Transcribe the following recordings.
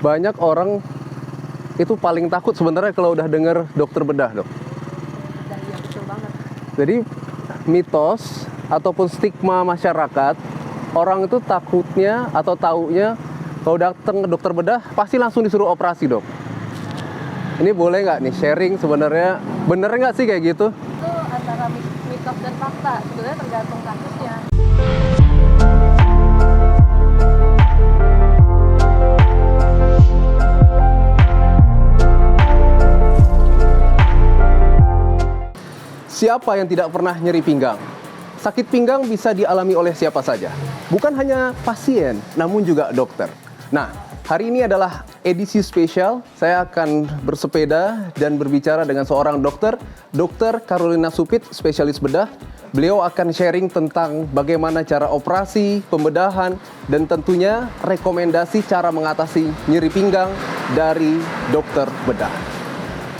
Banyak orang itu paling takut sebenarnya kalau udah dengar dokter bedah, dok. Dan iya betul banget. Jadi mitos ataupun stigma masyarakat, orang itu takutnya atau taunya kalau datang ke dokter bedah pasti langsung disuruh operasi, dok. Ini boleh nggak nih sharing sebenarnya, bener nggak sih kayak gitu? Itu antara mitos dan fakta, sebenarnya tergantung kasusnya. Siapa yang tidak pernah nyeri pinggang? Sakit pinggang bisa dialami oleh siapa saja. Bukan hanya pasien, namun juga dokter. Nah, hari ini adalah edisi spesial. Saya akan bersepeda dan berbicara dengan seorang dokter, Dr. Carolina Supit, spesialis bedah. Beliau akan sharing tentang bagaimana cara operasi, pembedahan, dan tentunya rekomendasi cara mengatasi nyeri pinggang dari dokter bedah.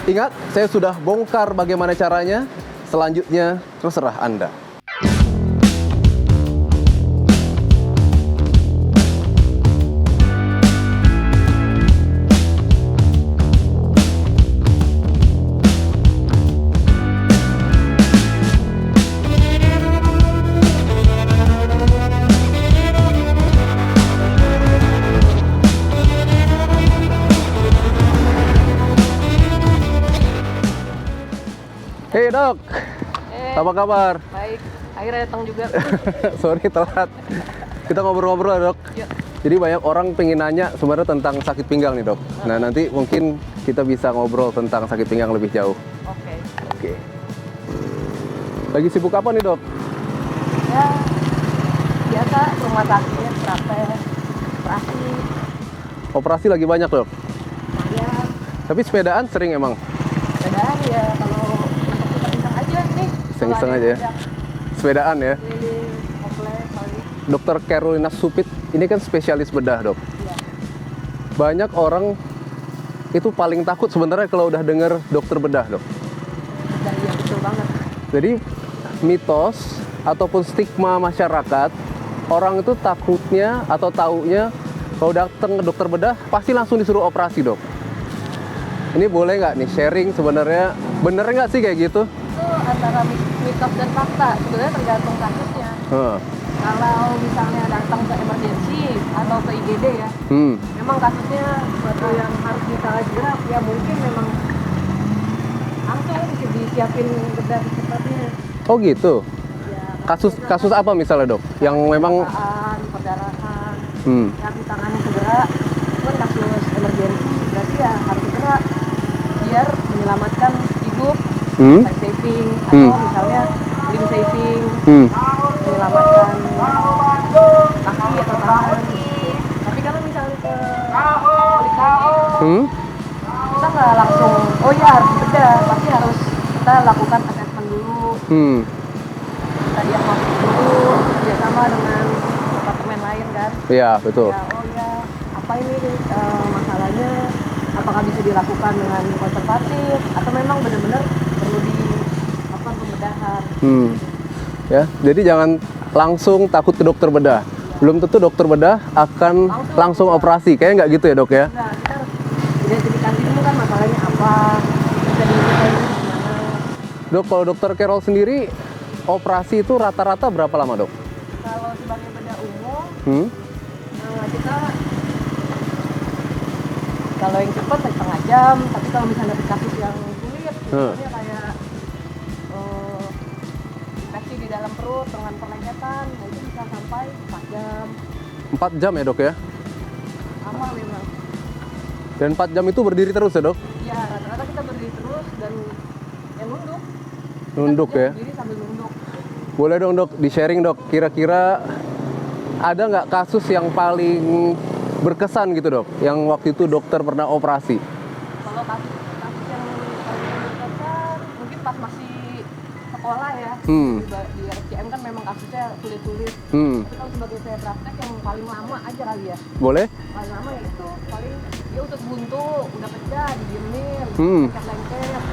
Ingat, saya sudah bongkar bagaimana caranya. Selanjutnya, terserah Anda. Hey dok, apa kabar? Baik, akhirnya datang juga. Sorry telat. Kita ngobrol-ngobrol dok. Yuk. Jadi banyak orang pengen nanya sebenarnya tentang sakit pinggang nih dok. Nah nanti mungkin kita bisa ngobrol tentang sakit pinggang lebih jauh. Oke. Lagi sibuk apa nih dok? Ya, biasa rumah sakit, praktek, operasi, Operasi lagi banyak dok. bayar. Tapi sepedaan sering emang. Sepedaan ya kalau untuk iseng-iseng aja nih. Iseng-iseng Kalau aja ya. ada Sepedaan ya. keliling, komplek, paling. Dokter Carolina Supit ini kan spesialis bedah dok. Iya. Banyak orang itu paling takut sebenarnya kalau udah dengar dokter bedah dok. Dan iya betul banget. Jadi mitos ataupun stigma masyarakat, orang itu takutnya atau taunya kalau datang ke dokter bedah pasti langsung disuruh operasi dok. Ini boleh nggak nih sharing sebenarnya, bener nggak sih kayak gitu? Itu antara mitos dan fakta, sebenarnya tergantung kasusnya. Kalau misalnya datang ke emergency atau ke IGD ya, memang kasusnya suatu yang harus ditangani segera, ya mungkin memang langsung disiapin bedah secepatnya. Oh gitu. Ya, Kasus apa misalnya dok? Yang memang perdarahan, hmm, yang ditangani segera, itu kan kasus emergency, berarti ya harus segera biar menyelamatkan hidup, life saving, atau misalnya limb saving, menyelamatkan kaki atau tangan. Tapi kalau misalnya ke poliklinik, kita nggak langsung, oh ya harus bedah, pasti harus kita lakukan assessment dulu, kita diagnosis dulu, kerjasama dengan departemen lain kan. Iya betul. Ya, oh ya, apa ini masalahnya? Apakah bisa dilakukan dengan konservatif atau memang benar-benar perlu dilakukan pembedahan? Ya, jadi jangan langsung takut ke dokter bedah. Belum tentu dokter bedah akan langsung operasi. Kayaknya nggak gitu ya dok ya? Nah, kita harus identifikasi dulu kan masalahnya apa, bisa diselesaikan gimana. Dok, kalau dokter Carol sendiri operasi itu rata-rata berapa lama dok? Kalau sebagai bedah umum, kita kalau yang cepat setengah jam, tapi kalau misalnya ada kasus yang sulit, misalnya kayak infeksi di dalam perut dengan perlengketan, nah itu bisa sampai 4 jam. 4 jam ya dok ya? Lama memang. Dan 4 jam itu berdiri terus ya dok? Ya, rata-rata kita berdiri terus dan yang nunduk. Nunduk Kita ya? berdiri sambil nunduk. Boleh dong dok, di-sharing dok. Kira-kira ada nggak kasus yang paling berkesan gitu dok? Yang waktu itu dokter pernah operasi? Kalau kasus yang paling berkesan, mungkin pas masih sekolah ya. Di RCM kan memang kasusnya sulit-sulit. Tapi kalau sebagai saya praktek yang paling lama aja kali ya. Boleh? Paling lama ya itu, paling dia usus buntu, udah pecah, didiemin, lengket-lengket.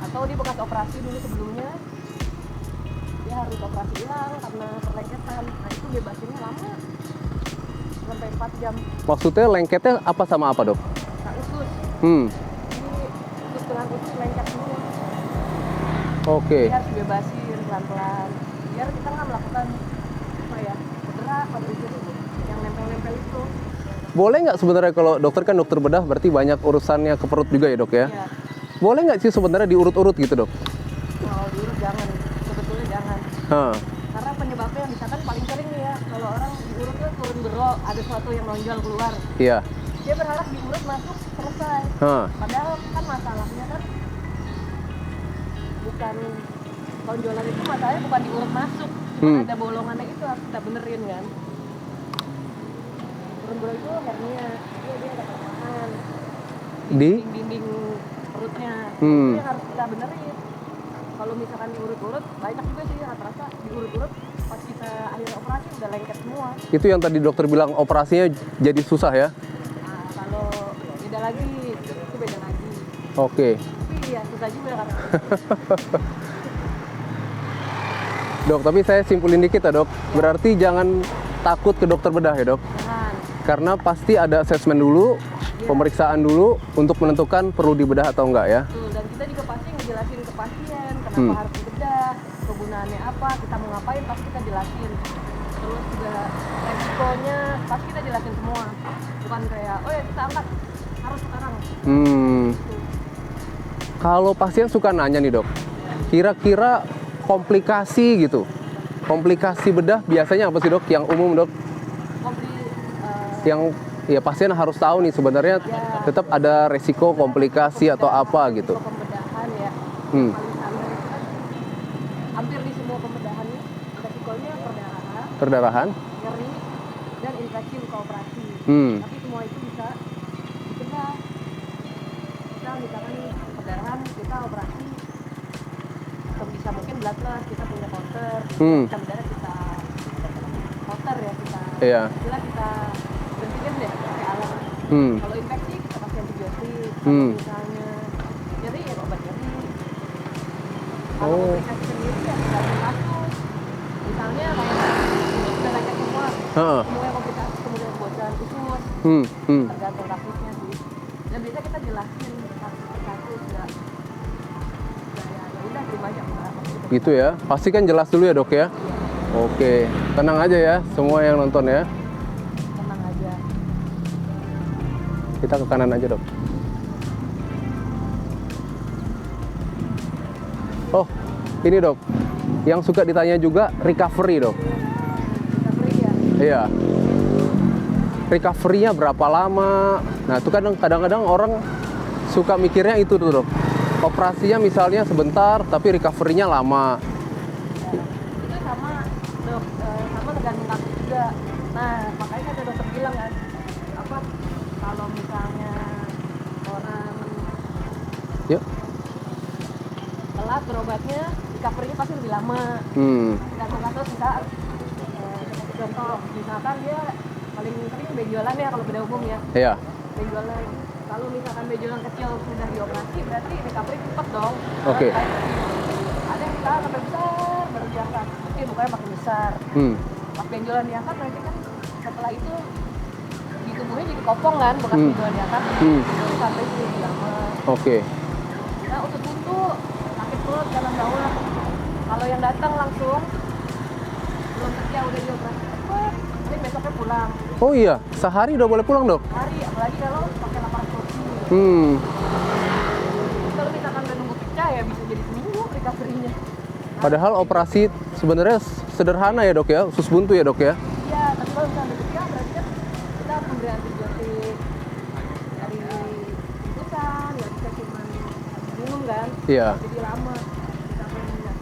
Atau dia bekas operasi dulu sebelumnya, dia harus operasi ulang karena perlengketan. Nah itu bebasinnya lama. sampai 4 jam. Maksudnya lengketnya apa sama apa, Dok? Nah, usus. Hmm, Ini usus dengan usus lengket semua. oke. Dia harus dibebasin pelan-pelan. Biar kita nggak melakukan apa ya, cedera pada usus itu. Yang nempel-nempel itu. Boleh nggak sebenarnya kalau dokter kan dokter bedah berarti banyak urusannya ke perut juga ya, Dok ya? Ya, Boleh nggak sih sebenarnya diurut-urut gitu, Dok? kalau diurut jangan. Sebetulnya jangan. Hah. Karena penyebabnya misalkan paling sering nih ya, kalau orang diurut tuh turun bero, ada sesuatu yang nonjol keluar. Iya. Dia berharap diurut masuk selesai. Hah. Padahal kan masalahnya kan bukan tonjolan itu, masalahnya bukan diurut masuk, cuma ada bolongannya itu harus kita benerin kan. Turun bero itu hernia, dia ada kelemahan Di? dinding perutnya. Hmm. Itu yang harus kita benerin. Kalau misalkan diurut-urut, banyak juga sih rata-rata diurut-urut pas kita akhir operasi udah lengket semua. Itu yang tadi dokter bilang operasinya jadi susah ya? Nah, kalau beda lagi, itu beda lagi. Oke. Tapi ya susah juga kan. Dok, tapi saya simpulin dikit ya, Dok. Berarti jangan takut ke dokter bedah ya, Dok? Jangan. Karena pasti ada asesmen dulu, pemeriksaan dulu untuk menentukan perlu dibedah atau enggak ya. Betul, dan kita juga pasti ngejelasin ke pasien kenapa harus dibedah, kegunaannya apa, kita mau ngapain pasti kita jelasin. Terus juga resikonya pasti kita jelasin semua. Bukan kayak, oh ya kita angkat, harus sekarang. Kalau pasien suka nanya nih, Dok, kira-kira komplikasi gitu, komplikasi bedah biasanya apa sih, Dok? Yang umum, Dok? Yang ya pasien harus tahu nih sebenarnya tetap ada resiko komplikasi atau apa gitu. Resiko pembedahan ya. Hmm. Paling standar itu kan hampir di semua pembedahan ini resikonya Perdarahan? nyeri, dan infeksi luka operasi. Tapi semua itu bisa dicegah. Kita misalkan perdarahan, kita operasi sebisa mungkin bloodless, kita punya counter, kita berdarah kita counter ya, kita Iya. istilah kita berhentiin deh pakai alat. Kalau infeksi kita kasih antibiotik, kalau misalnya nyeri ya obat nyeri. Kalau komplikasi sendiri ya tinggal kasus. Misalnya kayak udah lengket semua, semuanya komplikasi, kemudian kebocoran usus, tergantung kasusnya sih. Dan biasanya kita jelasin kasus per kasus, ya udah terima aja berapa Gitu ya. Pasti kan jelas dulu ya, Dok ya. Oke, tenang aja ya semua yang nonton ya. tenang aja. Kita ke kanan aja, Dok. Oh, ini, Dok. Yang suka ditanya juga recovery, Dok. Kita beri ya. Iya. Recovery-nya berapa lama? Nah, itu kadang-kadang orang suka mikirnya itu tuh, Dok. Operasinya misalnya sebentar, tapi recovery-nya lama. Itu sama dok, sama tergantung kasus juga. Nah makanya ada dokter bilang kan, apa kalau misalnya orang Yuk. telat berobatnya, recovery-nya pasti lebih lama. Tergantung kasus, contoh misalkan dia paling sering benjolan ya kalau beda umum ya. Iya. Benjolan, kalau misalkan benjolan kecil sudah dioperasi berarti recovery cepat dong. Oke. Ada yang kita sampai besar baru diangkat, oke mukanya makin besar. Pas benjolan diangkat nanti kan setelah itu di tubuhnya jadi kopong kan bekas benjolan diangkat. Itu sampai lebih lama. Oke. Nah usus buntu, sakit perut, jalan daulah. Kalau yang datang langsung belum kerja udah dioperasi cepat, paling besoknya pulang. Oh iya, sehari udah boleh pulang, Dok? Hari, apalagi kalau pakai laparoskopi. Kalau misalkan udah nunggu pecah ya bisa jadi seminggu recovery-nya. Padahal operasi sebenarnya sederhana ya, Dok ya, usus buntu ya, Dok ya. Iya, tapi kalau misalnya udah pecah berarti kan kita harus memberi antibiotik dari infusan, nggak bisa cuma minum kan. Iya. Jadi lama recovery-nya.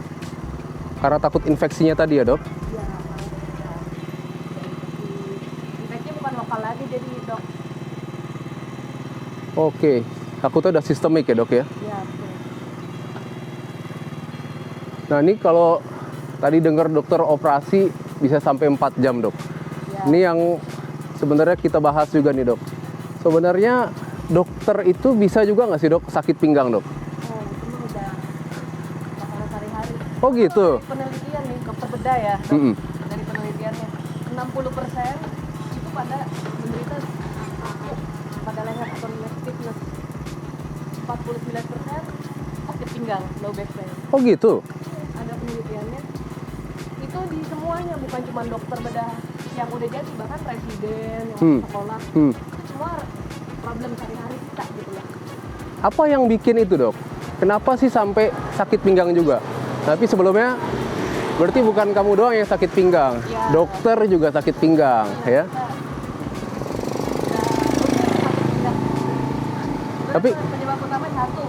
Karena takut infeksinya tadi ya, Dok. Iya, paling bisa. Infeksinya bukan lokal lagi jadi dok. Oke. Takutnya udah sistemik ya, Dok ya. Iya, betul. Nah, ini kalau tadi dengar dokter operasi bisa sampai 4 jam, Dok. Ya. Ini yang sebenarnya kita bahas juga nih, Dok. Sebenarnya dokter itu bisa juga nggak sih, Dok, sakit pinggang, Dok? Oh, itu mah udah makanan sehari-hari. Oh, gitu. Penelitian nih, dokter bedah ya, dok. Mm-mm. Dari penelitiannya 60% itu pada menderita kaku pada leher atau neck stiffness. 49% sakit pinggang, low back pain. Oh gitu. Ada penelitiannya. Itu di semuanya, bukan cuma dokter bedah yang udah jadi, bahkan presiden yang masuk sekolah. Itu semua problem sehari-hari kita gitu ya. Apa yang bikin itu, Dok? Kenapa sih sampai sakit pinggang juga? Tapi sebelumnya berarti bukan kamu doang yang sakit pinggang. Ya. Dokter juga sakit pinggang, ya. Tapi penyebab utama satu,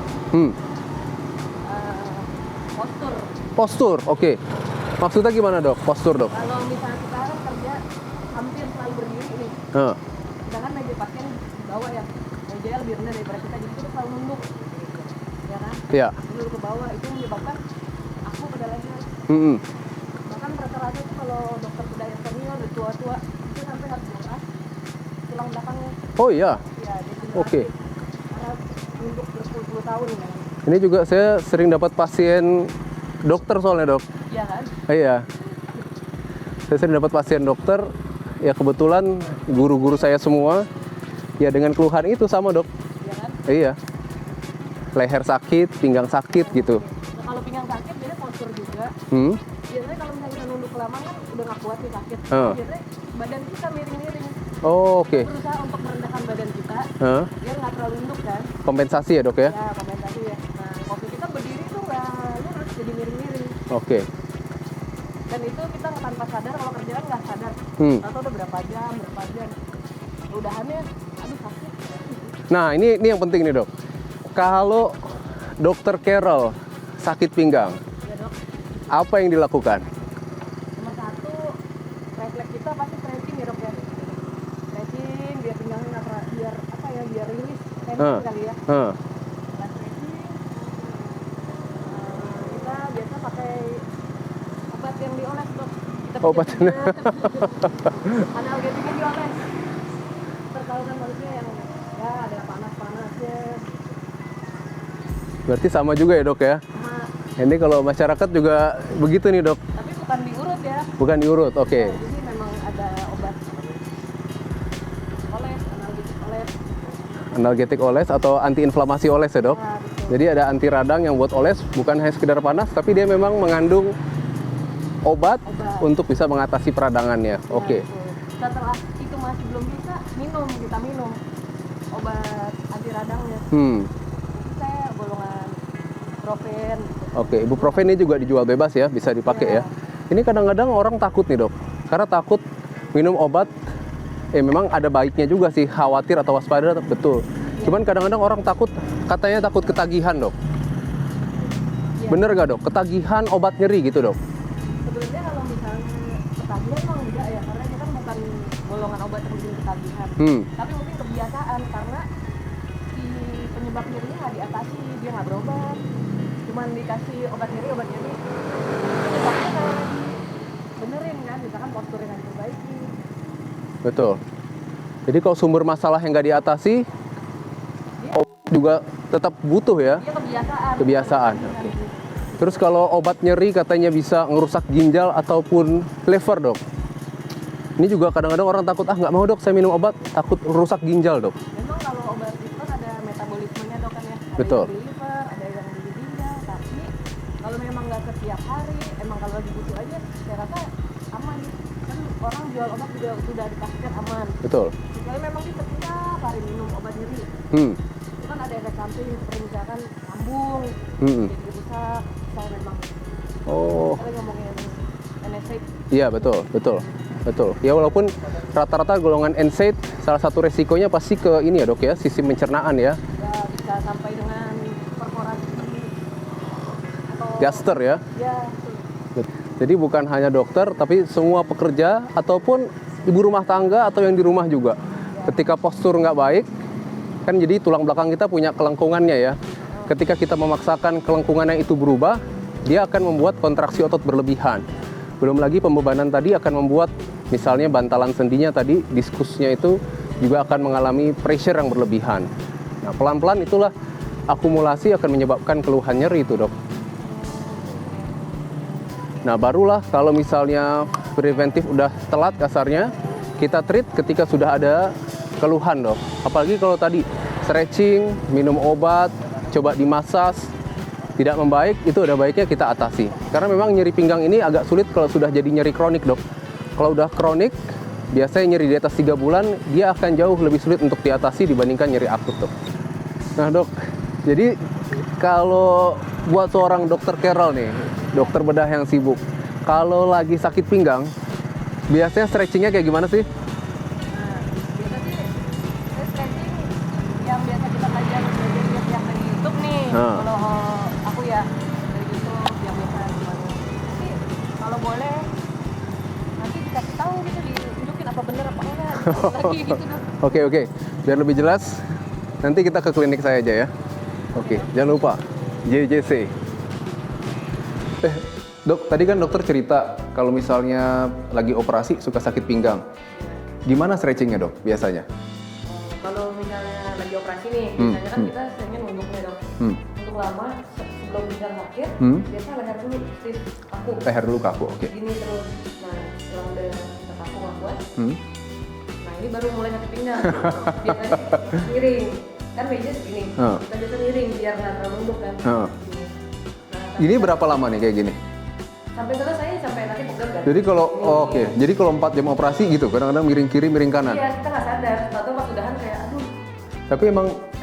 postur. postur, oke. Maksudnya gimana, Dok? Postur, Dok? Kalau misalnya kita kan kerja hampir selalu berdiri nih, sedangkan meja pasien di bawah ya, meja lebih rendah daripada kita, jadi kita selalu nunduk, ya kan? Iya. Nunduk ke bawah itu menyebabkan aku pada leher. Bahkan rata-rata tuh kalau dokter bedah yang senior, udah tua-tua, itu sampai harus mengeras tulang belakangnya. Oh iya. Ya, degenerasi. Oke. Karena nunduk berpuluh-puluh tahun kan. Ini juga saya sering dapat pasien dokter soalnya, Dok. Iya kan? Iya. Saya sering dapat pasien dokter, ya kebetulan guru-guru saya semua ya dengan keluhan itu sama, Dok. Iya kan? Iya. Leher sakit, pinggang sakit gitu. Nah, kalau pinggang sakit biasanya postur juga. Biasanya kalau misalnya kita nunduk kelamaan kan udah nggak kuat nih sakit. Biasanya badan kita miring-miring. Oh, oke. Berusaha untuk merendahkan badan kita biar nggak terlalu nunduk kan. Kompensasi ya, Dok ya? Ya, kompensasi ya. Nah, waktu kita berdiri tuh nggak lurus, jadi miring-miring. Oke. Dan itu kita nggak tanpa sadar, kalau kerjaan nggak sadar. Atau udah berapa jam. Udahannya, aduh sakit. Nah, ini yang penting nih, Dok. Kalau Dokter Carol sakit pinggang, Ya dok, apa yang dilakukan? nomor satu, refleks kita pasti stretching ya dok ya. Stretching, biar pinggangnya nggak biar apa ya, biar rilis tension kali ya. Nah, stretching, kita biasa pakai obat yang dioles dok. Kita Obat. analgetiknya dioles. Terkait kan manusia yang ya ada panas-panasnya. Berarti sama juga ya, Dok ya? Sama, Ini kalau masyarakat juga begitu nih, Dok. tapi bukan diurut ya. Bukan diurut, oke. Jadi memang ada obat oles, analgetik oles. Analgetik oles atau antiinflamasi oles ya, Dok? Nah, betul. Jadi ada anti radang yang buat oles, bukan hanya sekedar panas, tapi dia memang mengandung obat untuk bisa mengatasi peradangannya. Ya, Oke. betul. Setelah itu masih belum bisa, kita minum obat anti radangnya. Itu saya golongan ibuprofen. Oke, ibuprofen ini juga dijual bebas ya, bisa dipakai ya. Ini kadang-kadang orang takut nih, Dok. Karena takut minum obat, memang ada baiknya juga sih, khawatir atau waspada, betul. Cuman kadang-kadang orang takut, katanya takut ketagihan, Dok. Ya. Bener gak, Dok? Ketagihan obat nyeri gitu, Dok? Sebenarnya kalau misalnya ketagihan emang enggak ya, karena ini kan bukan golongan obat yang bikin ketagihan. Tapi mungkin kebiasaan, karena si penyebab nyerinya nggak diatasi, dia nggak berobat. Cuman dikasih obat nyeri, penyebabnya kayak benerin kan, misalkan posturnya nggak diperbaiki. Betul. Jadi kalau sumber masalah yang nggak diatasi, obat juga tetap butuh ya? Dia kebiasaan. Kebiasaan, oke. Terus kalau obat nyeri katanya bisa ngerusak ginjal ataupun liver, Dok. Ini juga kadang-kadang orang takut, nggak mau, Dok, saya minum obat, takut rusak ginjal, Dok. Memang kalau obat itu kan ada metabolismenya dok kan ya. Ada Betul. yang di liver, ada yang di ginjal. Tapi kalau memang nggak setiap hari, emang kalau lagi butuh aja, saya rasa aman. Kan orang jual obat juga sudah dipastikan aman. Betul. Kecuali memang kita setiap hari minum obat nyeri. Itu kan ada efek samping seperti misalkan lambung, jadi rusak. Saya memang. Oh. Kita ngomongin NSAID. Iya, betul. Ya walaupun rata-rata golongan NSAID salah satu resikonya pasti ke ini ya, Dok ya, sistem pencernaan ya. Ya bisa sampai dengan perforasi atau Gaster ya. ya Jadi bukan hanya dokter, tapi semua pekerja ataupun ibu rumah tangga atau yang di rumah juga. Ketika postur nggak baik, kan jadi tulang belakang kita punya kelengkungannya ya. Ketika kita memaksakan kelengkungannya itu berubah, dia akan membuat kontraksi otot berlebihan. Belum lagi pembebanan tadi akan membuat misalnya bantalan sendinya tadi, diskusnya itu juga akan mengalami pressure yang berlebihan. Nah, pelan-pelan itulah akumulasi akan menyebabkan keluhan nyeri itu, Dok. Nah, barulah kalau misalnya preventif udah telat kasarnya, kita treat ketika sudah ada keluhan dok. Apalagi kalau tadi stretching, minum obat, coba dimasas, tidak membaik, itu udah baiknya kita atasi. Karena memang nyeri pinggang ini agak sulit kalau sudah jadi nyeri kronik dok. Kalau udah kronik, biasanya nyeri di atas 3 bulan, dia akan jauh lebih sulit untuk diatasi dibandingkan nyeri akut dok. Nah dok, jadi kalau buat seorang dokter Carol nih, dokter bedah yang sibuk, kalau lagi sakit pinggang, biasanya stretchingnya kayak gimana sih? Biasa sih, saya stretching yang biasa kita belajar yang dari YouTube nih. Kalau aku ya dari YouTube yang biasa gimana. Tapi kalau boleh nanti dikasih tahu gitu, ditunjukin apa bener apa enggak lagi gitu dong. Oke. Biar lebih jelas, nanti kita ke klinik saya aja ya. Oke, jangan lupa JJC. Dok, tadi kan dokter cerita kalau misalnya lagi operasi suka sakit pinggang. Gimana stretchingnya dok biasanya? Kalau misalnya lagi operasi nih, biasanya kan kita seringnya nunduknya dok. Untuk lama sebelum pinggang sakit, biasa leher dulu stiff kaku. Leher dulu kaku, oke. Gini terus. Nah, setelah udah kita kaku nggak kuat, nah ini baru mulai sakit pinggang. Biasanya miring, kan meja segini. Kita biasa miring biar nggak terlalu nunduk kan. Gini. Nah, Ini berapa lama nih kayak gini? sampai selesai, sampai nanti pegel kan. Jadi kalau jadi kalau 4 jam operasi gitu, kadang-kadang miring kiri, miring kanan. Iya, kita nggak sadar. Tahu pas udahan kayak aduh, Tapi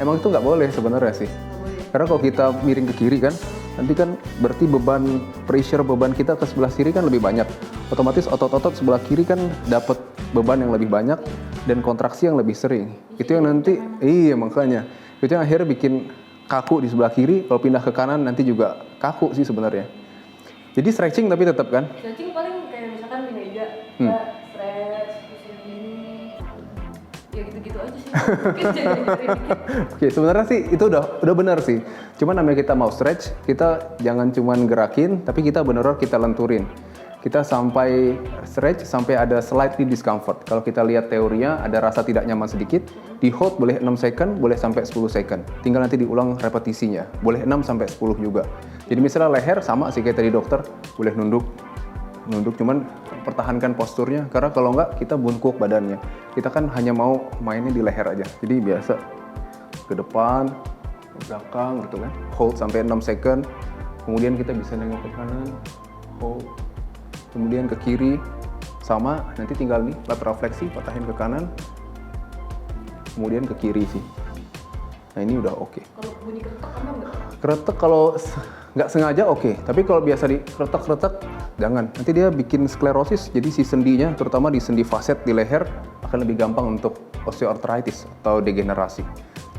emang itu nggak boleh sebenarnya sih. nggak boleh. Karena kalau kita miring ke kiri kan, nanti kan berarti beban kita ke sebelah kiri kan lebih banyak. Otomatis otot-otot sebelah kiri kan dapat beban yang lebih banyak dan kontraksi yang lebih sering. Itu yang nanti, makanya. Itu yang akhirnya bikin kaku di sebelah kiri, kalau pindah ke kanan nanti juga kaku sih sebenarnya. Jadi stretching tapi tetap kan? Stretching paling kayak misalkan di meja, kita stretch, terus yang ini, ya gitu-gitu aja sih. Mungkin jadi dikit. Oke, sebenarnya sih itu udah benar sih. Cuma namanya kita mau stretch, kita jangan cuman gerakin, tapi kita benar-benar kita lenturin. Kita sampai stretch sampai ada slightly discomfort. Kalau kita lihat teorinya ada rasa tidak nyaman sedikit, di hold boleh 6 second, boleh sampai 10 second. Tinggal nanti diulang repetisinya. Boleh 6 sampai 10 juga. Jadi misalnya leher sama sih kayak tadi dokter, boleh nunduk cuman pertahankan posturnya karena kalau enggak kita bungkuk badannya. Kita kan hanya mau mainnya di leher aja. Jadi biasa ke depan, ke belakang gitu kan. Hold sampai 6 second. Kemudian kita bisa nengok ke kanan, hold. Kemudian ke kiri, sama, nanti tinggal nih, lateral fleksi, patahin ke kanan, kemudian ke kiri sih. Nah ini udah oke. Kalau bunyi keretak aman nggak? Keretek kalau nggak sengaja oke, tapi kalau biasa di keretek-keretek, jangan. Nanti dia bikin sklerosis, jadi si sendinya, terutama di sendi facet di leher, akan lebih gampang untuk osteoarthritis atau degenerasi.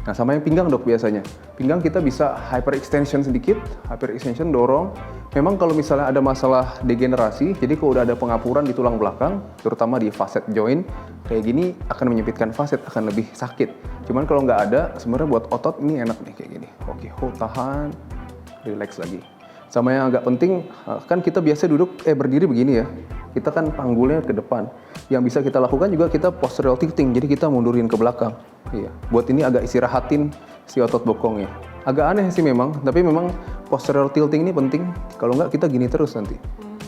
Nah sama yang pinggang dok biasanya. Pinggang kita bisa hyperextension sedikit, hyperextension dorong. Memang kalau misalnya ada masalah degenerasi, jadi kalau udah ada pengapuran di tulang belakang, terutama di facet joint, kayak gini akan menyempitkan facet, akan lebih sakit. Cuman kalau nggak ada, sebenarnya buat otot ini enak nih kayak gini. Oke, hold, tahan, relax lagi. Sama yang agak penting, kan kita biasa berdiri begini ya. Kita kan panggulnya ke depan. Yang bisa kita lakukan juga kita postural tilting, jadi kita mundurin ke belakang. Iya, buat ini agak istirahatin si otot bokongnya. Agak aneh sih memang, tapi memang postural tilting ini penting. Kalau nggak kita gini terus nanti.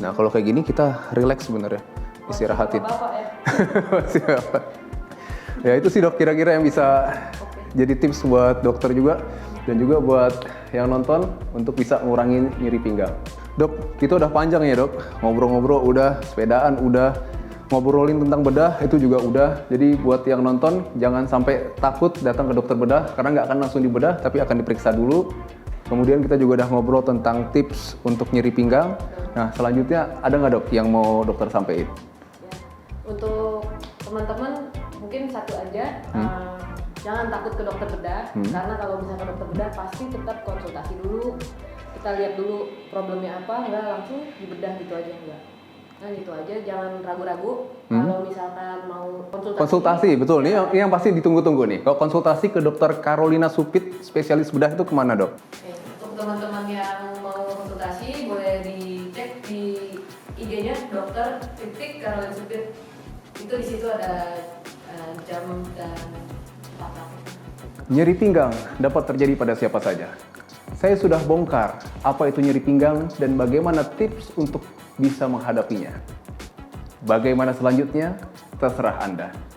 Nah kalau kayak gini kita relax sebenarnya, istirahatin. Bapak ya. Ya itu sih dok kira-kira yang bisa jadi tips buat dokter juga dan juga buat yang nonton untuk bisa ngurangin nyeri pinggang. Dok, kita udah panjang ya dok, ngobrol-ngobrol udah, sepedaan udah, ngobrolin tentang bedah itu juga udah. Jadi buat yang nonton jangan sampai takut datang ke dokter bedah karena nggak akan langsung dibedah tapi akan diperiksa dulu. Kemudian kita juga udah ngobrol tentang tips untuk nyeri pinggang. Nah selanjutnya ada nggak dok yang mau dokter sampaikan? Ya. Untuk teman-teman mungkin satu aja, jangan takut ke dokter bedah karena kalau misalnya ke dokter bedah pasti tetap konsultasi dulu. Kita lihat dulu problemnya apa, nggak langsung dibedah gitu aja enggak. Nah gitu aja, jangan ragu-ragu kalau misalkan mau konsultasi. Konsultasi, betul. Ini yang pasti ditunggu-tunggu nih. Kalau konsultasi ke dokter Carolina Supit, spesialis bedah itu kemana dok? Untuk teman-teman yang mau konsultasi boleh dicek di IG-nya dokter Carolina Supit. Itu di situ ada jam dan tempat. Nyeri pinggang dapat terjadi pada siapa saja. Saya sudah bongkar apa itu nyeri pinggang dan bagaimana tips untuk bisa menghadapinya. Bagaimana selanjutnya? terserah Anda.